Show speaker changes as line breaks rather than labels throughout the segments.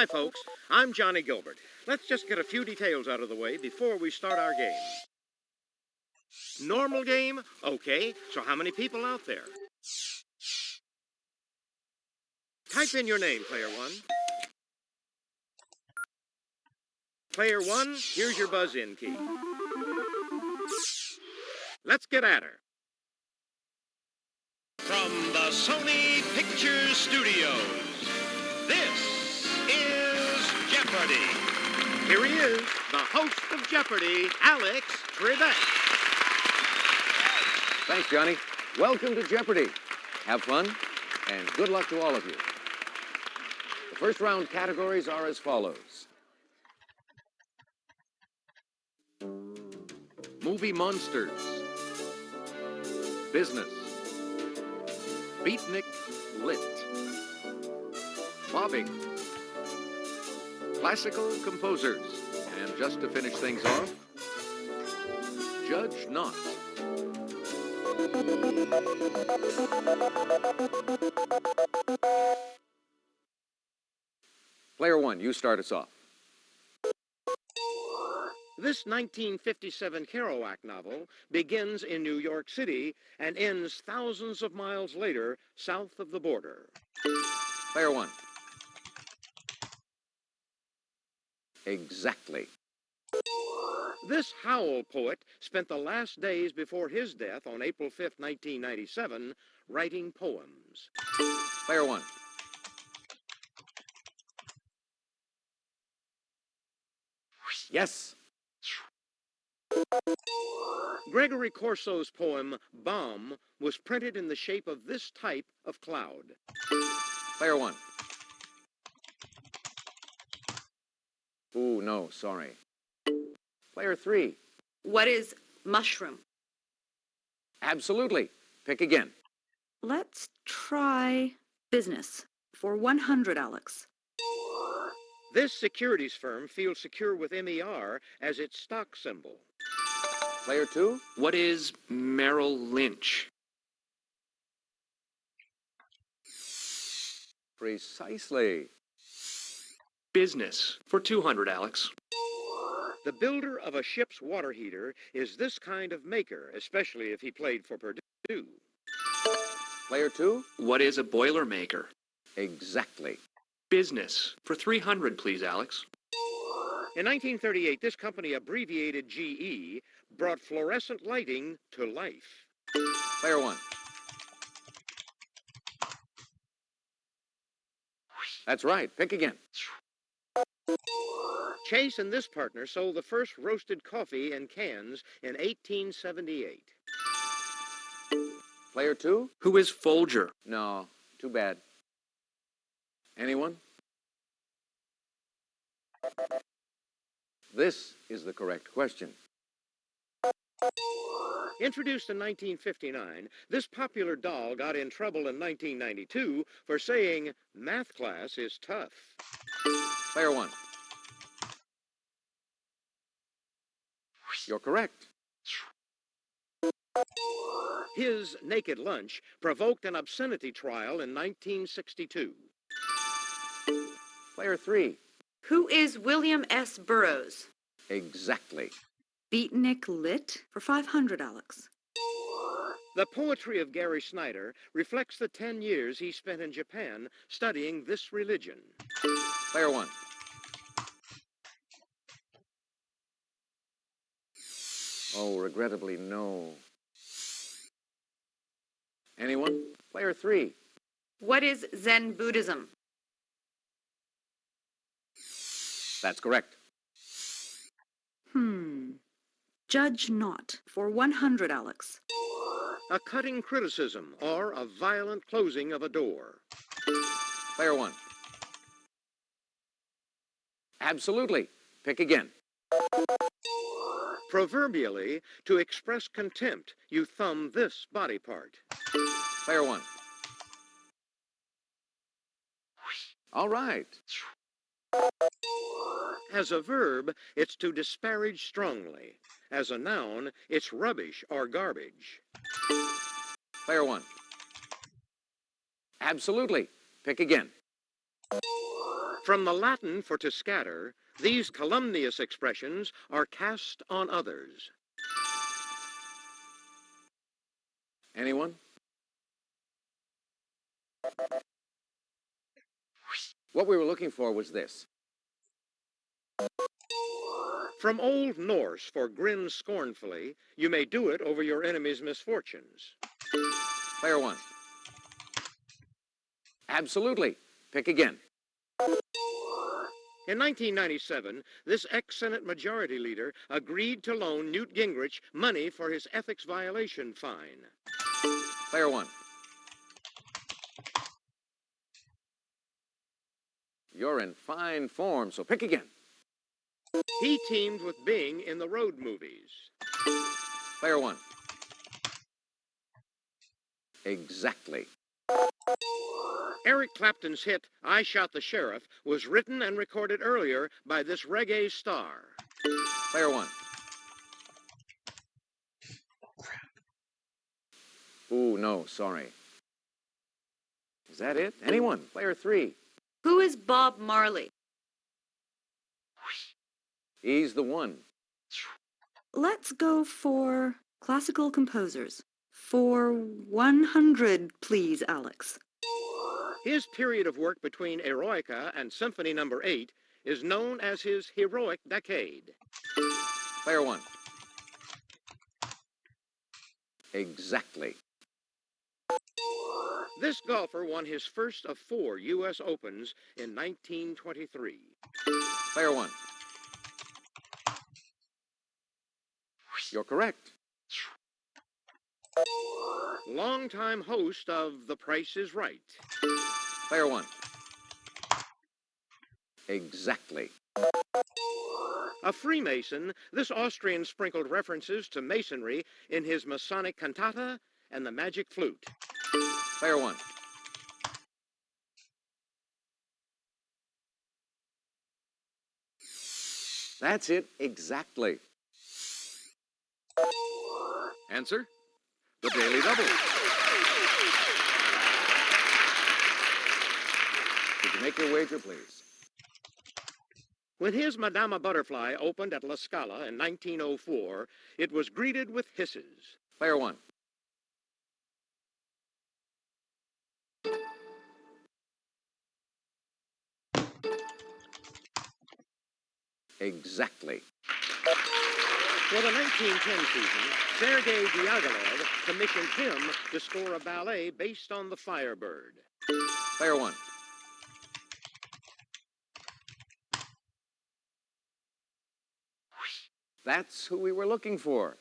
Hi, folks. I'm Johnny Gilbert. Let's just get a few details out of the way before we start our game. Normal game? Okay, so how many people out there? Type in your name, Player 1. Player 1, here's your buzz-in key. Let's get at her. From the Sony Pictures Studios, this is Jeopardy! Here he is, the host of Jeopardy, Alex Trebek.
Thanks, Johnny. Welcome to Jeopardy! Have fun, and good luck to all of you. The first round categories are as follows. Movie monsters. Business. Beatnik lit. Bobbing. Classical composers. And just to finish things off, judge not. Player 1, you start us off.
This 1957 Kerouac novel begins in New York City and ends thousands of miles later south of the border.
Player 1. Exactly.
This Howl poet spent the last days before his death on April 5th, 1997, writing poems.
Player 1. Yes.
Gregory Corso's poem, Bomb, was printed in the shape of this type of cloud.
Player 1. Ooh, no, sorry. Player 3.
What is mushroom?
Absolutely. Pick again.
Let's try business for 100, Alex.
This securities firm feels secure with MER as its stock symbol.
Player 2.
What is Merrill Lynch?
Precisely.
Business for 200, Alex.
The builder of a ship's water heater is this kind of maker, especially if he played for Purdue.
Player 2.
What is a Boilermaker?
Exactly.
Business for 300, please, Alex.
In 1938, this company, abbreviated GE, brought fluorescent lighting to life.
Player 1. That's right. Pick again.
Chase and this partner sold the first roasted coffee in cans in 1878.
Player 2.
Who is Folger?
No, too bad. Anyone? This is the correct question.
Introduced in 1959, this popular doll got in trouble in 1992 for saying math class is tough.
Player 1. You're correct.
His Naked Lunch provoked an obscenity trial in 1962.
Player 3.
Who is William S. Burroughs?
Exactly.
Beatnik lit for 500, Alex.
The poetry of Gary Snyder reflects the 10 years he spent in Japan studying this religion.
Player 1. Oh, regrettably, no. Anyone? Player 3.
What is Zen Buddhism?
That's correct.
Judge not for 100, Alex.
A cutting criticism or a violent closing of a door.
Player 1. Absolutely. Pick again.
Proverbially, to express contempt, you thumb this body part.
Player 1. All right.
As a verb, it's to disparage strongly. As a noun, it's rubbish or garbage.
Player 1. Absolutely. Pick again.
From the Latin for to scatter, these calumnious expressions are cast on others.
Anyone? What we were looking for was this.
From Old Norse for grin scornfully, you may do it over your enemy's misfortunes.
Player one. Absolutely. Pick again.
In 1997, this ex-Senate Majority Leader agreed to loan Newt Gingrich money for his ethics violation fine.
Player one. You're in fine form, so pick again.
He teamed with Bing in the Road movies.
Player one. Exactly.
Eric Clapton's hit, I Shot the Sheriff, was written and recorded earlier by this reggae star.
Player one. Ooh, no, sorry. Is that it? Anyone? Player three.
Who is Bob Marley?
He's the one.
Let's go for classical composers. For 100, please, Alex.
His period of work between Eroica and Symphony No. 8 is known as his heroic decade.
Player one. Exactly.
This golfer won his first of 4 U.S. Opens in 1923.
Player one. You're correct.
Longtime host of The Price is Right.
Player one. Exactly.
A Freemason, this Austrian sprinkled references to Masonry in his Masonic cantata and the Magic Flute.
Player one. That's it, exactly.
Answer? The Daily Double.
Could you make your wager, please?
When his Madama Butterfly opened at La Scala in 1904, it was greeted with hisses.
Player one. Exactly.
For the 1910 season, Sergei Diaghilev commissioned him to score a ballet based on the Firebird.
Player one. That's who we were looking for.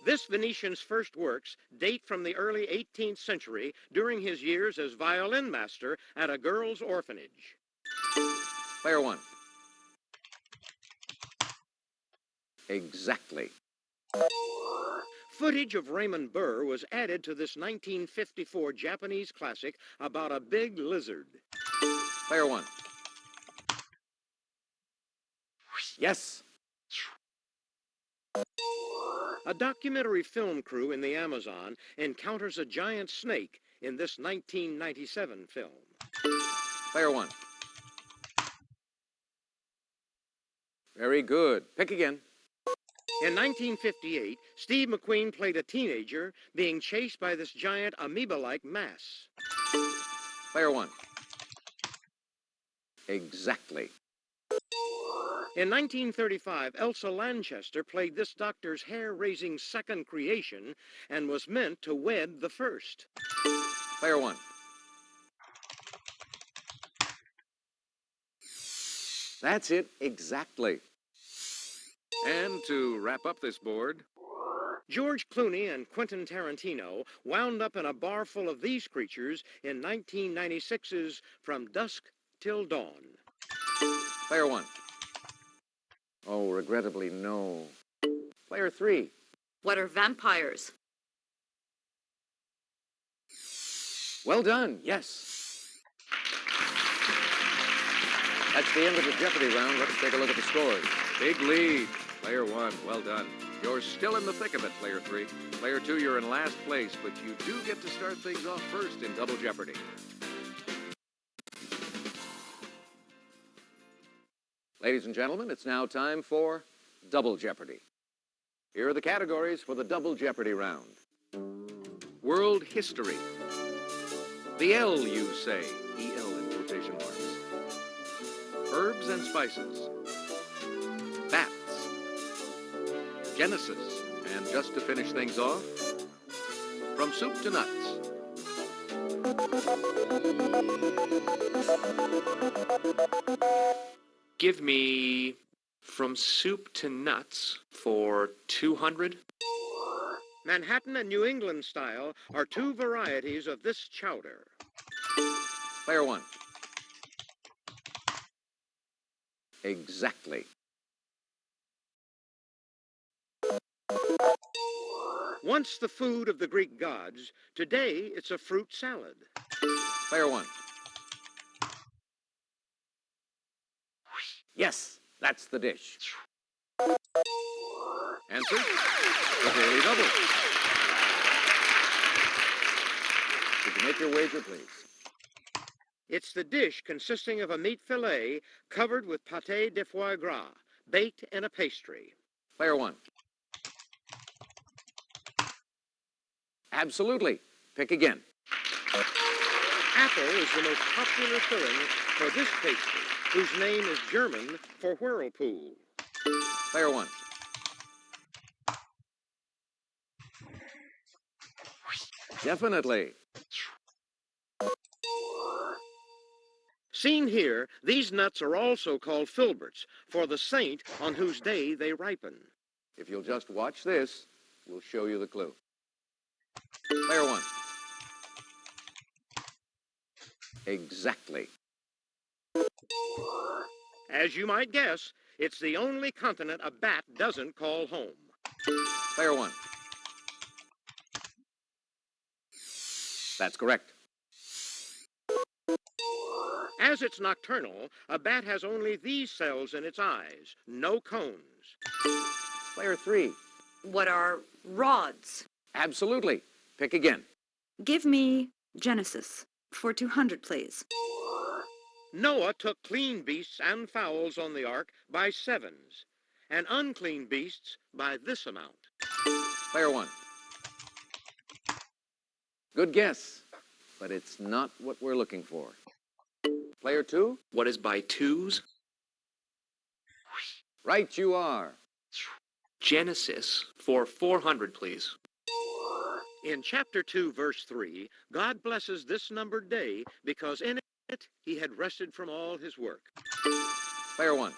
This Venetian's first works date from the early 18th century during his years as violin master at a girls' orphanage.
Player one. Exactly.
Footage of Raymond Burr was added to this 1954 Japanese classic about a big lizard.
Player one. Yes.
A documentary film crew in the Amazon encounters a giant snake in this 1997 film.
Player one. Very good. Pick again.
In 1958, Steve McQueen played a teenager being chased by this giant amoeba-like mass.
Player one. Exactly.
In 1935, Elsa Lanchester played this doctor's hair-raising second creation and was meant to wed the first.
Player one. That's it, exactly.
And to wrap up this board, George Clooney and Quentin Tarantino wound up in a bar full of these creatures in 1996's From Dusk Till Dawn.
Player one. Oh, regrettably, no. Player three.
What are vampires?
Well done, yes. That's the end of the Jeopardy round. Let's take a look at the scores.
Big lead. Player one, well done. You're still in the thick of it, player three. Player two, you're in last place, but you do get to start things off first in Double Jeopardy.
Ladies and gentlemen, it's now time for Double Jeopardy. Here are the categories for the Double Jeopardy round.
World history. The L, you say, E-L in quotation marks. Herbs and spices. Bats. Genesis. And just to finish things off, from soup to nuts.
Give me from soup to nuts for 200.
Manhattan and New England style are two varieties of this chowder.
Player one. Exactly.
Once the food of the Greek gods, today it's a fruit salad.
Player one. Yes, that's the dish.
Answer? The Daily Double.
Could you make your wager, please?
It's the dish consisting of a meat fillet covered with pâté de foie gras, baked in a pastry.
Player one. Absolutely. Pick again.
Apple is the most popular filling for this pastry, whose name is German for whirlpool.
Player one. Definitely.
Seen here, these nuts are also called filberts, for the saint on whose day they ripen.
If you'll just watch this, we'll show you the clue. Player one. Exactly.
As you might guess, it's the only continent a bat doesn't call home.
Player one. That's correct.
As it's nocturnal, a bat has only these cells in its eyes, no cones.
Player three.
What are rods?
Absolutely. Pick again.
Give me Genesis for 200, please.
Noah took clean beasts and fowls on the ark by sevens, and unclean beasts by this amount.
Player one. Good guess, but it's not what we're looking for. Player two.
What is by twos?
Right you are.
Genesis for 400, please.
In chapter 2, verse 3, God blesses this numbered day because in it he had rested from all his work.
Player one.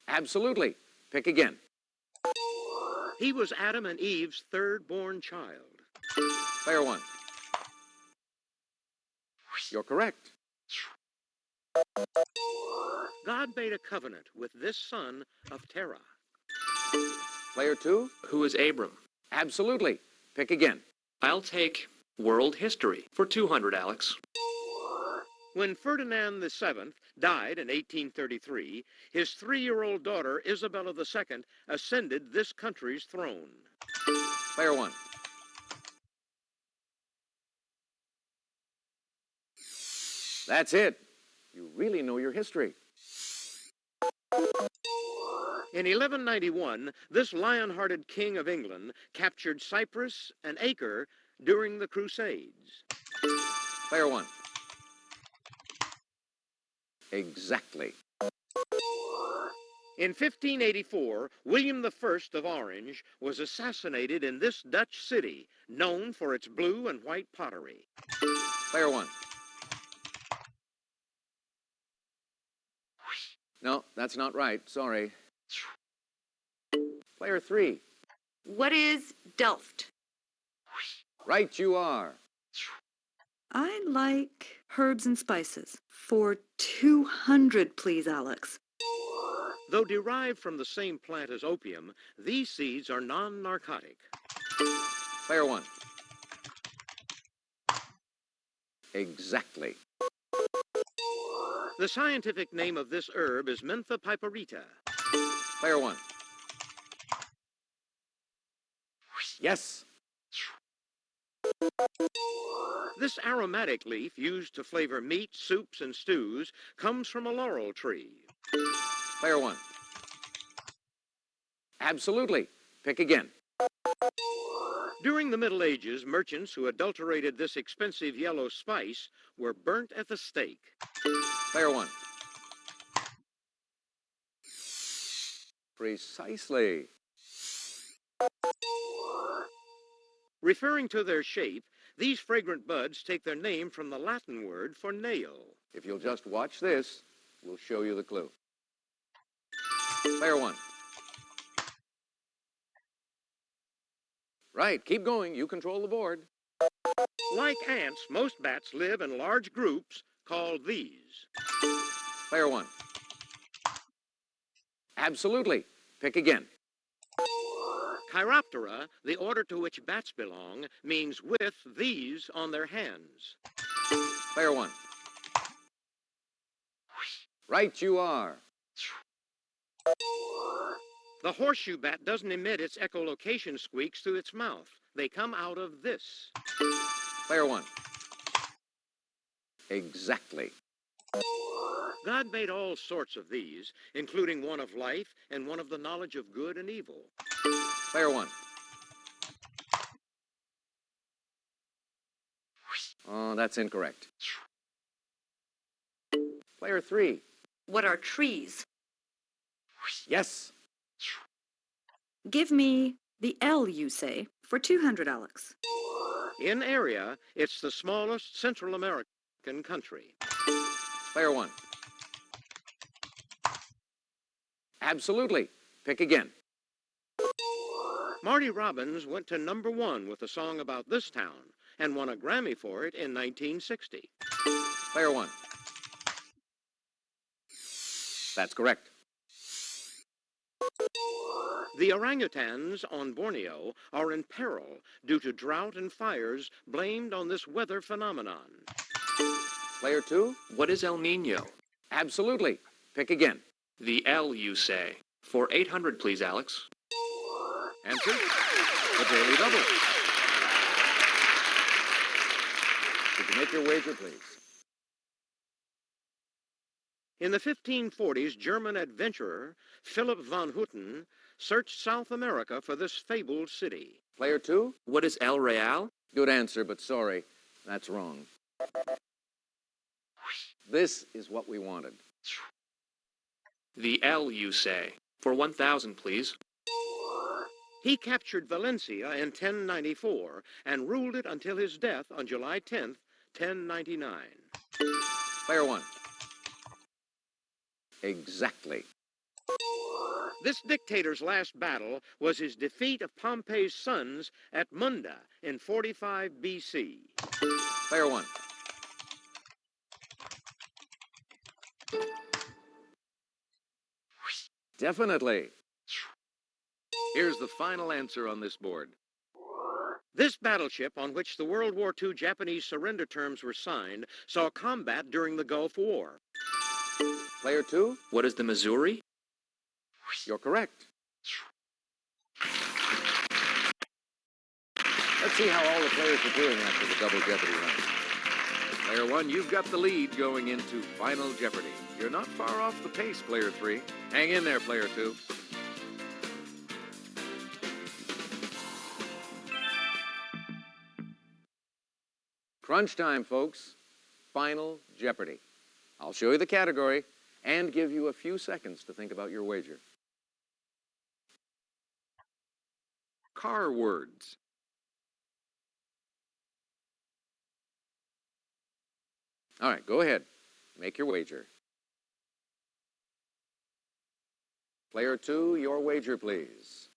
Absolutely. Pick again.
He was Adam and Eve's third-born child.
Player one. You're correct.
God made a covenant with this son of Terah.
Player two.
Who is Abram?
Absolutely. Pick again.
I'll take world history for 200, Alex.
When Ferdinand VII died in 1833, his 3-year-old daughter Isabella II ascended this country's throne.
Player one. That's it. You really know your history.
In 1191, this lion-hearted king of England captured Cyprus and Acre during the Crusades.
Player one. Exactly.
In 1584, William I of Orange was assassinated in this Dutch city, known for its blue and white pottery.
Player one. No, that's not right. Sorry. Player three.
What is Delft?
Right you are.
I like herbs and spices for 200, please, Alex.
Though derived from the same plant as opium, these seeds are non-narcotic.
Player one. Exactly.
The scientific name of this herb is Mentha piperita.
Player one. Yes.
This aromatic leaf used to flavor meat, soups, and stews comes from a laurel tree.
Player one. Absolutely. Pick again.
During the Middle Ages, merchants who adulterated this expensive yellow spice were burnt at the stake.
Player one. Precisely.
Referring to their shape, these fragrant buds take their name from the Latin word for nail.
If you'll just watch this, we'll show you the clue. Player one. Right, keep going. You control the board.
Like ants, most bats live in large groups called these.
Player one. Absolutely. Pick again.
Chiroptera, the order to which bats belong, means with these on their hands.
Player one. Right you are.
The horseshoe bat doesn't emit its echolocation squeaks through its mouth. They come out of this.
Player one. Exactly.
God made all sorts of these, including one of life and one of the knowledge of good and evil.
Player one. Oh, that's incorrect. Player three.
What are trees?
Yes.
Give me the L, you say, for $200.
In area, it's the smallest Central American country.
Player one. Absolutely. Pick again.
Marty Robbins went to #1 with a song about this town and won a Grammy for it in 1960.
Player one. That's correct.
The orangutans on Borneo are in peril due to drought and fires blamed on this weather phenomenon.
Player two.
What is El Nino?
Absolutely. Pick again.
The L, you say. For 800, please, Alex.
Answer, the Daily Double.
Could you make your wager, please?
In the 1540s, German adventurer Philip von Hutten searched South America for this fabled city.
Player two.
What is El Real?
Good answer, but sorry, that's wrong. This is what we wanted.
The L, you say. For 1,000, please.
He captured Valencia in 1094 and ruled it until his death on July 10th, 1099.
Player one. Exactly.
This dictator's last battle was his defeat of Pompey's sons at Munda in 45 BC.
Player one. Definitely.
Here's the final answer on this board.
This battleship, on which the World War II Japanese surrender terms were signed, saw combat during the Gulf War.
Player two.
What is the Missouri?
You're correct. Let's see how all the players are doing after the double Jeopardy round.
Player one, you've got the lead going into Final Jeopardy. You're not far off the pace, player three. Hang in there, player two.
Crunch time, folks. Final Jeopardy. I'll show you the category and give you a few seconds to think about your wager.
Car words.
All right, go ahead. Make your wager. Player two, your wager, please.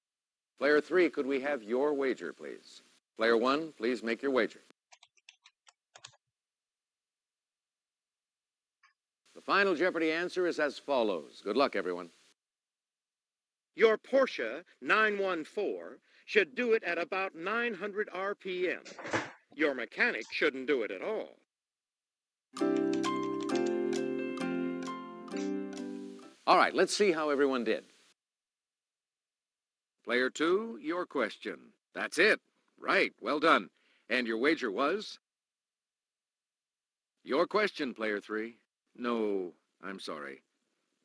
Player three, could we have your wager, please? Player one, please make your wager. The Final Jeopardy answer is as follows. Good luck, everyone.
Your Porsche 914 should do it at about 900 RPM. Your mechanic shouldn't do it at all.
All right, let's see how everyone did.
Player two, your question. That's it. Right, well done. And your wager was? Your question, player 3. No, I'm sorry.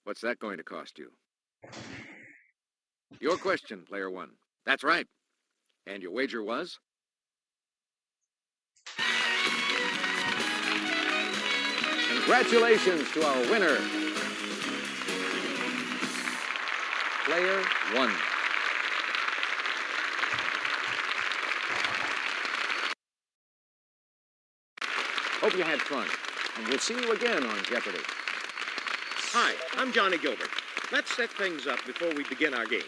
What's that going to cost you? Your question, player 1. That's right. And your wager was?
Congratulations to our winner, player 1. Hope you had fun, and we'll see you again on Jeopardy!
Hi, I'm Johnny Gilbert. Let's set things up before we begin our game.